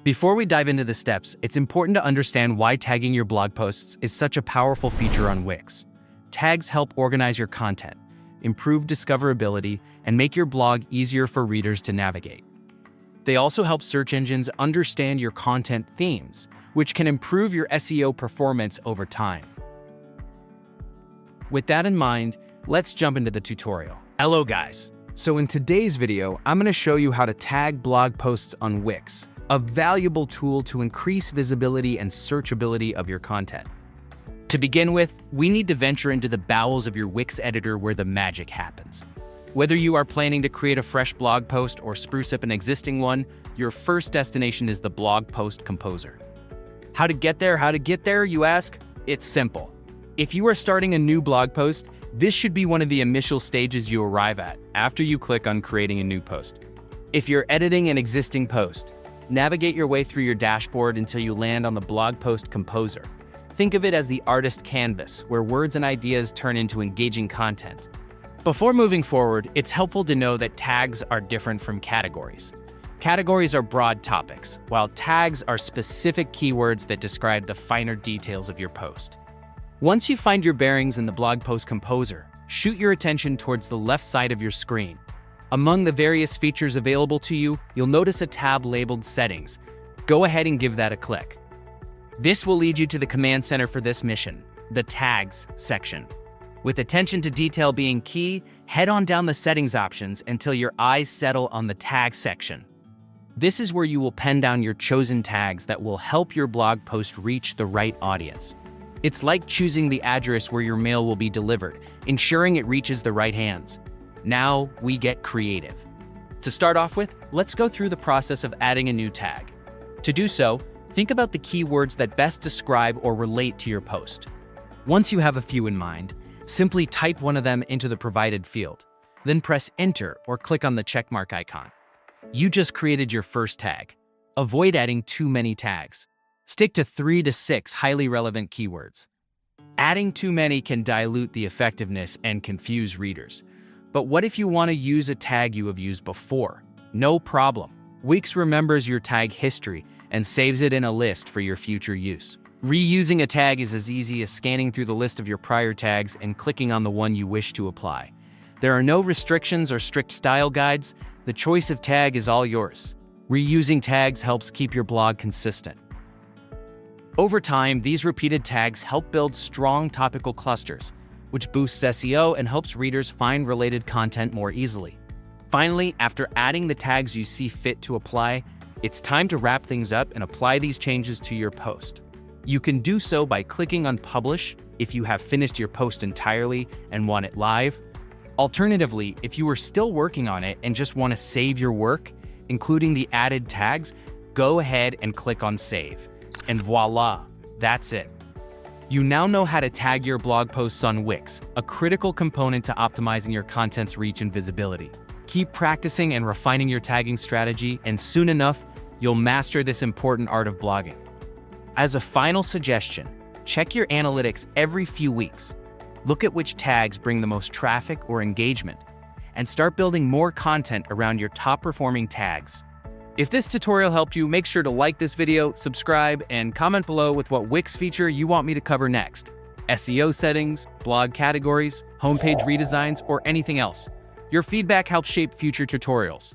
Before we dive into the steps, it's important to understand why tagging your blog posts is such a powerful feature on Wix. Tags help organize your content, improve discoverability, and make your blog easier for readers to navigate. They also help search engines understand your content themes, which can improve your SEO performance over time. With that in mind, let's jump into the tutorial. Hello guys! So in today's video, I'm going to show you how to tag blog posts on Wix, a valuable tool to increase visibility and searchability of your content. To begin with, we need to venture into the bowels of your Wix editor where the magic happens. Whether you are planning to create a fresh blog post or spruce up an existing one, your first destination is the blog post composer. How to get there, you ask? It's simple. If you are starting a new blog post, this should be one of the initial stages you arrive at after you click on creating a new post. If you're editing an existing post, navigate your way through your dashboard until you land on the blog post composer. Think of it as the artist canvas, where words and ideas turn into engaging content. Before moving forward, it's helpful to know that tags are different from categories. Categories are broad topics, while tags are specific keywords that describe the finer details of your post. Once you find your bearings in the blog post composer, shoot your attention towards the left side of your screen. Among the various features available to you, you'll notice a tab labeled Settings. Go ahead and give that a click. This will lead you to the command center for this mission, the Tags section. With attention to detail being key, head on down the settings options until your eyes settle on the Tag section. This is where you will pen down your chosen tags that will help your blog post reach the right audience. It's like choosing the address where your mail will be delivered, ensuring it reaches the right hands. Now we get creative. To start off with, let's go through the process of adding a new tag. To do so, think about the keywords that best describe or relate to your post. Once you have a few in mind, simply type one of them into the provided field. Then press Enter or click on the checkmark icon. You just created your first tag. Avoid adding too many tags. Stick to 3 to 6 highly relevant keywords. Adding too many can dilute the effectiveness and confuse readers. But what if you want to use a tag you have used before? No problem. Wix remembers your tag history and saves it in a list for your future use. Reusing a tag is as easy as scanning through the list of your prior tags and clicking on the one you wish to apply. There are no restrictions or strict style guides. The choice of tag is all yours. Reusing tags helps keep your blog consistent. Over time, these repeated tags help build strong topical clusters, which boosts SEO and helps readers find related content more easily. Finally, after adding the tags you see fit to apply, it's time to wrap things up and apply these changes to your post. You can do so by clicking on Publish if you have finished your post entirely and want it live. Alternatively, if you are still working on it and just want to save your work, including the added tags, go ahead and click on Save. And voila, that's it. You now know how to tag your blog posts on Wix, a critical component to optimizing your content's reach and visibility. Keep practicing and refining your tagging strategy, and soon enough, you'll master this important art of blogging. As a final suggestion, check your analytics every few weeks. Look at which tags bring the most traffic or engagement, and start building more content around your top-performing tags. If this tutorial helped you, make sure to like this video, subscribe, and comment below with what Wix feature you want me to cover next. SEO settings, blog categories, homepage redesigns, or anything else. Your feedback helps shape future tutorials.